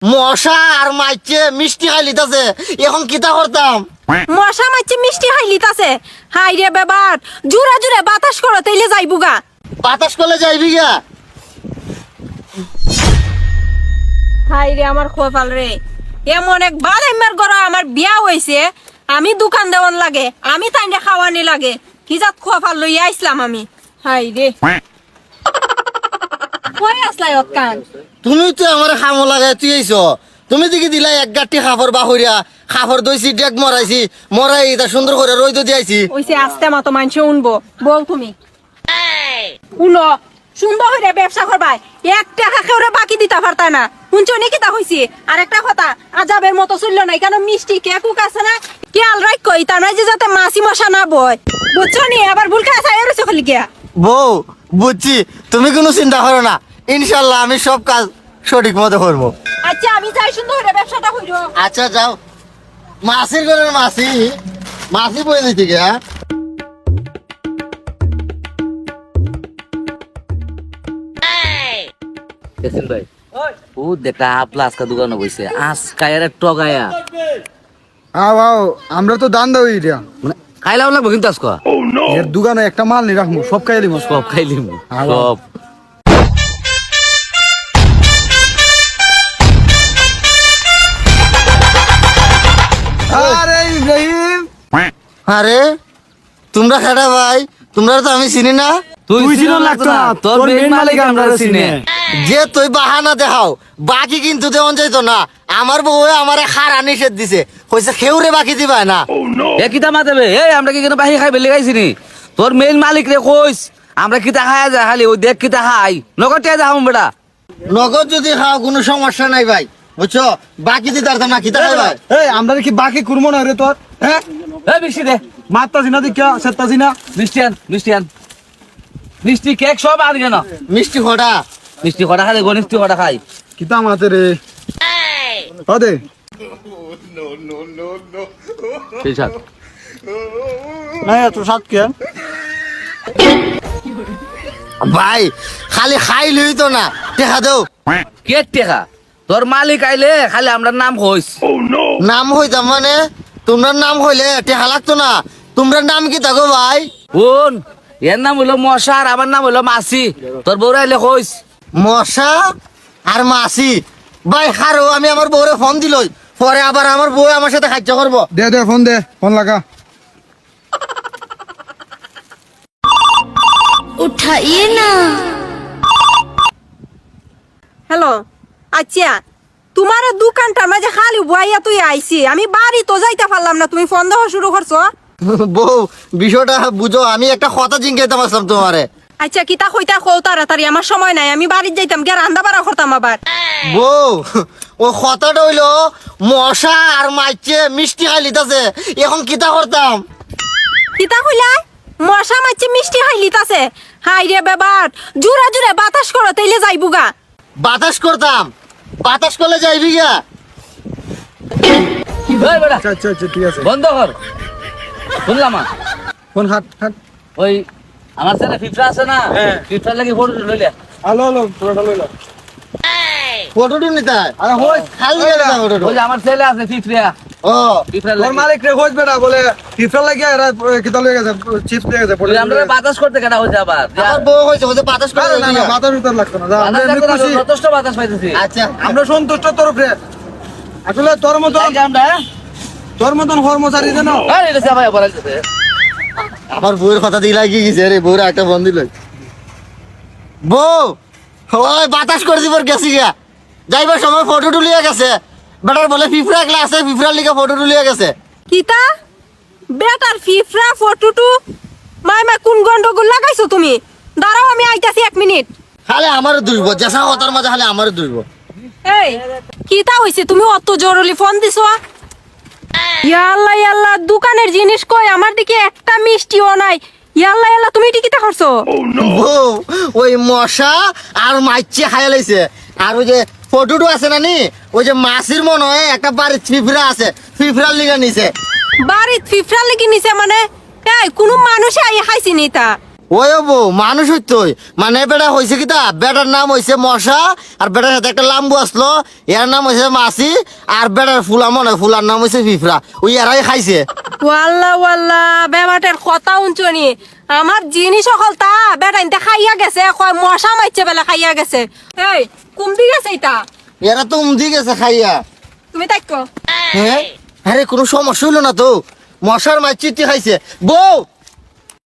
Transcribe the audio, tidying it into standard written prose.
মশা আর মাইছে মিষ্টি খাই লিতাছে, এখন কিতা করতাম? মশা মাছি মিষ্টি খাইলিতাছে। হাই রে বেবার, জুড়ে জুড়ে বাতাস করো তাইলে যাইবুগা। বাতাস করলে যাইবি গা? হাই রে আমার খোপাল রে, এমন এক বাদাইমার ঘর আমার বিয়া হইছে, আমি দোকান দেওয়ান লাগে, আমি তাইনে খাওয়ানি লাগে, কি জাত খোপাল লইয়া আইসলাম আমি। হাই রে কই আসলাই অতকান? তুমি তো আমার খামো লাগাই তুই আইছ, তুমি দেখি দিলা এক গাঁটি খাফর বাহুরিয়া, খাফর দইছি, ডেক মরাইছি, মরাই এটা সুন্দর করে রই তো দিয়েছি। ওইসে আস্তে মতো মানুষ উনবো, বল তুমি শুনো, সুন্দর হইরে ব্যবসা করবাই, 1 টাকা কেউরে বাকি দিতে পারতা না, শুনছো নাকি তা হইছি? আর একটা কথা, আজাবের মতো চললো নাই কেন, মিষ্টি কেকুক আছে না, খেয়াল রাখ কই তা নাই যে যাতে মাছি মশা না বয়, বুঝছো নি? আবার ভুলকে আসা এরছে খালি গিয়া। বউ বুঝছি, তুমি কোনো চিন্তা করো না, ইনশাল্লাহ আমি সব কাজ সঠিক মতো করবো। আচ্ছা আমি যাই, সুন্দর হইরে ব্যবসাটা হইরো। আচ্ছা যাও, মাসির ঘরের মাসি, মাসি বই দিতে গিয়া। দেখেন ভাই, ও দেখা আপলা আজকা দোকানে বসে আজকা এর টগায়া আও আমরা তো দান দাও এটা মানে খাইলাও লাগবো কিন্তু আজকা এর দোকানে একটা মাল নি রাখমু, সব খাই দিমু। সব খাইলিম আল্লাহ। সব। আরে ইব্রাহিম, আরে তোমরা খেটা ভাই, তোমরা তো আমি চিনি না। তুই ছিল লাগতো না, তোর মেন মালিক আমরা চিনে। যে তুই বাহানা দেখাও, বাকি কিন্তু দেওয়ান যাইতো না। আমার বউ আমারে খারা নিষেধ দিছে, কইছে খেউরে বাকি দিবা না। এ কিতা মাতেবে, এই আমরা কি কেন বাহি খাই বেলে গাইছি নি? তোর মেন মালিক রে কইস আমরা কিতা খায়া যা, খালি ওই দেখ কিতা খাই নগদ যা হাম বেটা। নগদ যদি খাও কোনো সমস্যা নাই ভাই, বুঝছো? বাকি দিতে পারতাম না, কিতা খাই ভাই? এই আমরা কি বাকি করবো না রে তোর? হ্যাঁ এই মিষ্টি দে, মারতাছি না দেখা সেতাছি না। মিষ্টি আন, মিষ্টি আন, মিষ্টি কেক সব আন কেন? মিষ্টি খোটা মিষ্টি কটা খালি গনিষ্টি কটা খাই। কিতা মাতে রে ওদে ঠিক আছে না এত সাত কে ভাই, খালি খাই লই তো না, দেখা দাও। কে টেকা? তোর মালিক আইলে খালি আমরা নাম কইস। নাম হইতাম মানে তোমরা নাম হইলে টেহা লাগতো না। তোমরা নাম কি থাকো ভাই? কোন এর নাম হইলো মশা আর আমার নাম হইলো মাসি। তোর বউরা আইলে কইস। মশা আর মাছি ভাই। খারো আমি আমার বউরে ফোন দিল, পরে আবার আমার বউ আমার সাথে খাদ্য করবো। দে ফোন লাগা। उठाइए ना। হ্যালো, আচ্ছা তোমার দোকানটার মাঝে খালি বইয়া তুই আইছি, আমি বাড়ি তো যাইতে পারলাম না, তুমি ফোন দেওয়া শুরু করছো। বউ বিষয়টা বুঝো, আমি একটা কথা জিজ্ঞাসা আসলাম তোমারে। আচ্ছা কিতা কইতা কও তাড়াতাড়ি, আমার সময় নাই, আমি বাড়ি যাইতাম গে রান্না বাড়া করতাম আবার। বউ ও কথাটা হইলো মশা আর মাইছে মিষ্টি খাই লিতাছে, এখন কিতা করতাম? কিতা কইলা? মশা মাছি মিষ্টি খাইলিতাছে। হাই রে বেবার, জুড়ে জুড়ে বাতাস করো তাইলে যাইবুগা। বাতাস করতাম, বাতাস করলে যাইবি গা? এই বেটা আচ্ছা ঠিক আছে, বন্ধ কর। শুনলাম ফোন হাট ওই আমার ছেলে ফিফা আছে না, ফিফার লাগি ফটো লইলে। হ্যালো পুরোটা লইলা। ফটোটু নিতে হয়? আরে হই খালি ফটোটু। ওই যে আমার ছেলে আছে ফিফা, ও ফিফার তোর লাগি। মালিক রে হইছ বেটা বলে ফিফা লাগিয়া এরা কিতা লয়ে গেছে, চিপস লয়ে গেছে। তুই আমরা বাতাস করতে কেনা হইছে আবার। যা। আমার বউ হয়েছে, ওদের বাতাস করে না যাইবি গা। মাথার ভিতর লাগতো না, আমরা বাতাস এমনি করতে খুশি, যথেষ্ট বাতাস পাইতেছি। আচ্ছা আমরা সন্তুষ্ট তোর উপরে। আসলে তোর মতন এই যে আমরা, কর্মচারী যেন এই এটা সবাই আবার আসছে। আমার বউয়ের কথা দিলাই কি গেছে রে, বউরা একটা ফোন দিল। বউ ওই বাতাস করে দিবার গেছি গা, যাইবার সময় ফটো তুলিয়া গেছে। বেটার বলে ফিফরা ক্লাসে, ফিফরার লিগে ফটো তুলিয়া গেছে। কিতা বেটার ফিফরা ফটোটু মাই কোন গন্ডগোল লাগাইছো তুমি? দাঁড়াও আমি আইতাছি 1 মিনিট। খালি আমার দুইব, জেসা কথার মাঝে খালি আমার দুইব। এই কিতা হইছে, তুমি অত জরুরি ফোন দিছো? ইয়াল্লা ইয়াল্লা, দোকানের জিনিস কই, আমার দিকে একটা মিষ্টিও নাই। ইয়াল্লা ইয়াল্লা, তুমি এটি কিতা করছো? বউ ওই মশা আর মাইচ্ছে খাইয়া লাইছে। আর ওই যে ফটোটু আছে না নি, ওই যে মাছির মনে হয় একটা বাড়ির ফিফরা আছে, ফিফরার লিগে নিছে। বাড়িত ফিফরা লেগে নিছে মানে? এই কোন মানুষে আই খাইছি নি তা? ওই বউ মানুষ হইতোই মানে বেটা হয়েছে কি তা বেটার নাম হয়েছে মশা আর বেটার সাথে একটা লাম্বু আসলো এর নাম হয়েছে মাছি আর বেটার ফুলা মনে ফুলার নাম হয়েছে পিঁপড়া ওই এরাই খাইছে ওয়াল্লা ওয়াল্লা বেবাটের কথা উঞ্চনি আমার জিনিস সকল তা বেটা ইনতে খাইয়া গেছে কয় মশা মাইছে বেলা খাইয়া গেছে এই কুমদি গেছে ইতা এরা তো উমদি গেছে খাইয়া তুমি তাইকো হ্যাঁ আরে কোনো সমস্যা হইলো না তো মশার মাছ চিঠি খাইছে বউ